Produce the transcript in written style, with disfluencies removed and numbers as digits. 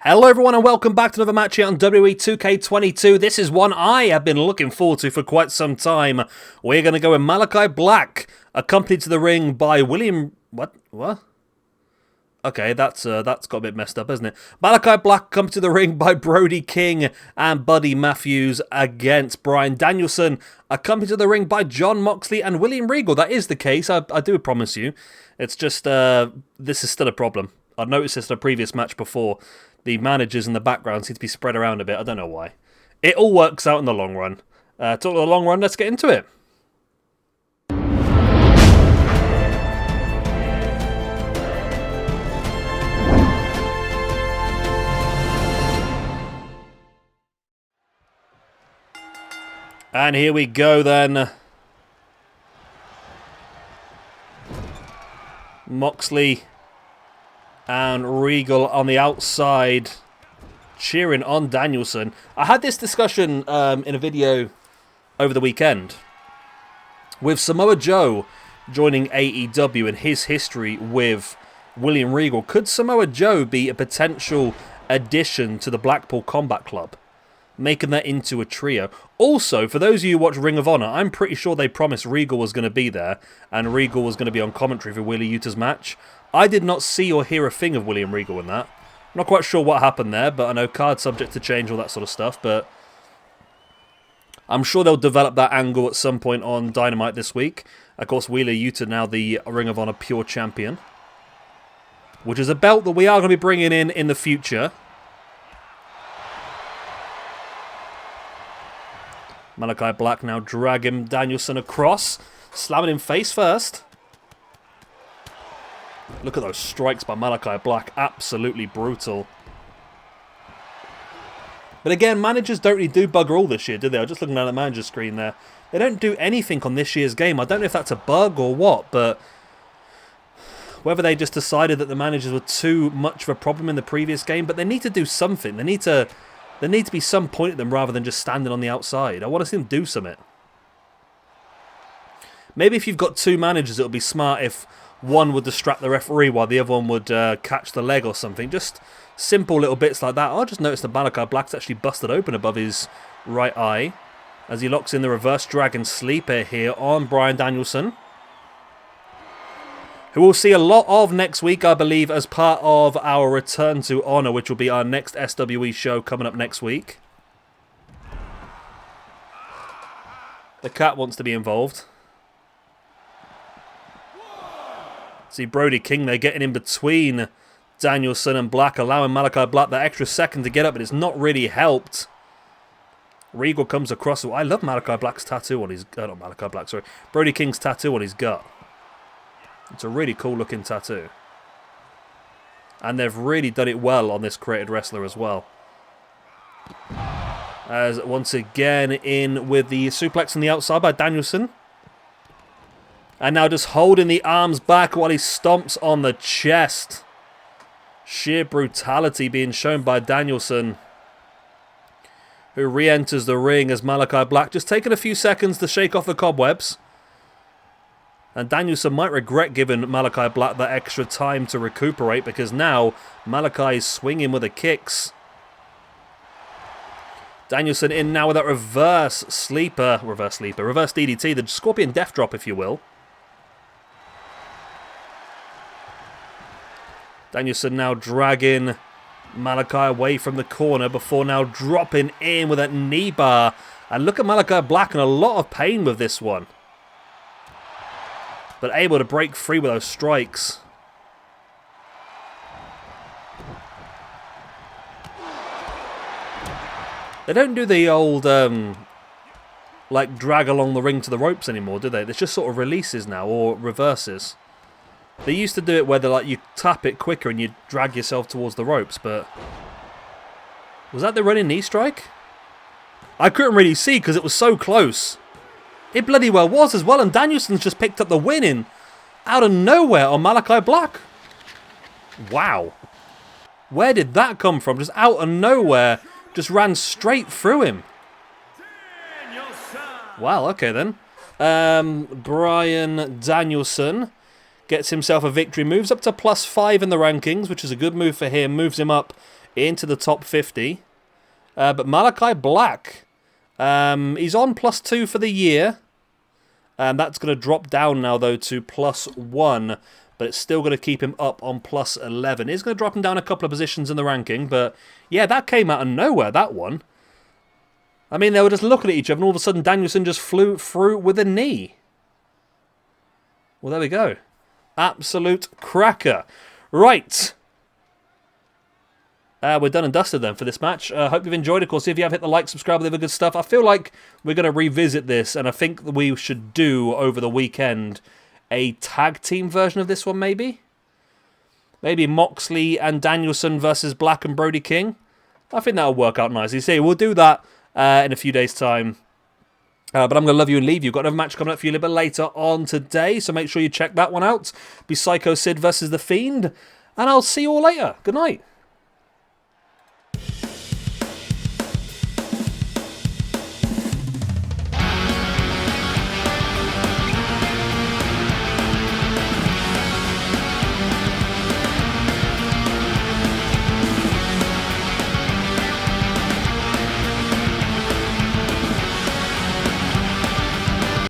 Hello everyone and welcome back to another match here on WWE 2K22. This is one I have been looking forward to for quite some time. We're going to go with Malakai Black, accompanied to the ring by William... What? Okay, that's got a bit messed up, hasn't it? Malakai Black comes to the ring by Brody King and Buddy Matthews against Bryan Danielson, accompanied to the ring by Jon Moxley and William Regal. That is the case, I do promise you. It's just, this is still a problem. I've noticed this in a previous match before. The managers in the background seem to be spread around a bit. I don't know why. It all works out in the long run. Talk of the long run, let's get into it. And here we go then. Moxley and Regal on the outside, cheering on Danielson. I had this discussion in a video over the weekend with Samoa Joe joining AEW and his history with William Regal. Could Samoa Joe be a potential addition to the Blackpool Combat Club, making that into a trio? Also, for those of you who watch Ring of Honor, I'm pretty sure they promised Regal was going to be there and Regal was going to be on commentary for Wheeler Yuta's match. I did not see or hear a thing of William Regal in that. I'm not quite sure what happened there, but I know card subject to change, all that sort of stuff, but I'm sure they'll develop that angle at some point on Dynamite this week. Of course, Wheeler Yuta now the Ring of Honor Pure Champion, which is a belt that we are going to be bringing in the future. Malakai Black now dragging Danielson across, slamming him face first. Look at those strikes by Malakai Black, absolutely brutal. But again, managers don't really do bugger all this year, do they? I'm just looking at the manager screen there. They don't do anything on this year's game. I don't know if that's a bug or what, but whether they just decided that the managers were too much of a problem in the previous game, but they need to do something. There need to be some point at them rather than just standing on the outside. I want to see them do something. Maybe if you've got two managers, it'll be smart if one would distract the referee while the other one would catch the leg or something. Just simple little bits like that. I just noticed that Malakai Black's actually busted open above his right eye as he locks in the reverse dragon sleeper here on Bryan Danielson, who we'll see a lot of next week, I believe, as part of our Return to Honor, which will be our next SWE show coming up next week. The cat wants to be involved. See Brody King there getting in between Danielson and Black, allowing Malakai Black that extra second to get up, but it's not really helped. Regal comes across. I love Malakai Black's tattoo on his... not Malakai Black, sorry. Brody King's tattoo on his gut. It's a really cool looking tattoo. And they've really done it well on this created wrestler as well. As once again in with the suplex on the outside by Danielson. And now just holding the arms back while he stomps on the chest. Sheer brutality being shown by Danielson, who re-enters the ring as Malakai Black just taking a few seconds to shake off the cobwebs. And Danielson might regret giving Malakai Black that extra time to recuperate, because now Malakai is swinging with the kicks. Danielson in now with that reverse DDT, the Scorpion Death Drop, if you will. Danielson now dragging Malakai away from the corner before now dropping in with that knee bar. And look at Malakai Black in a lot of pain with this one, but able to break free with those strikes. They don't do the old, like, drag along the ring to the ropes anymore, do they? It's just sort of releases now, or reverses. They used to do it where you tap it quicker and you drag yourself towards the ropes, but... was that the running knee strike? I couldn't really see because it was so close. It bloody well was as well, and Danielson's just picked up the win in out of nowhere on Malakai Black. Wow. Where did that come from? Just out of nowhere. Just ran straight through him. Wow, okay then. Bryan Danielson gets himself a victory, moves up to +5 in the rankings, which is a good move for him, moves him up into the top 50. But Malakai Black, he's on +2 for the year. And that's going to drop down now, though, to +1. But it's still going to keep him up on +11. It's going to drop him down a couple of positions in the ranking. But, yeah, that came out of nowhere, that one. I mean, they were just looking at each other, and all of a sudden Danielson just flew through with a knee. Well, there we go. Absolute cracker. Right. We're done and dusted then for this match. Hope you've enjoyed. Of course, if you have, hit the like, subscribe, all the other good stuff. I feel like we're going to revisit this, and I think that we should do over the weekend a tag team version of this one, maybe? Maybe Moxley and Danielson versus Black and Brody King. I think that'll work out nicely. See, we'll do that in a few days' time. But I'm going to love you and leave you. Got another match coming up for you a little bit later on today, so make sure you check that one out. Be Psycho Sid versus The Fiend, and I'll see you all later. Good night.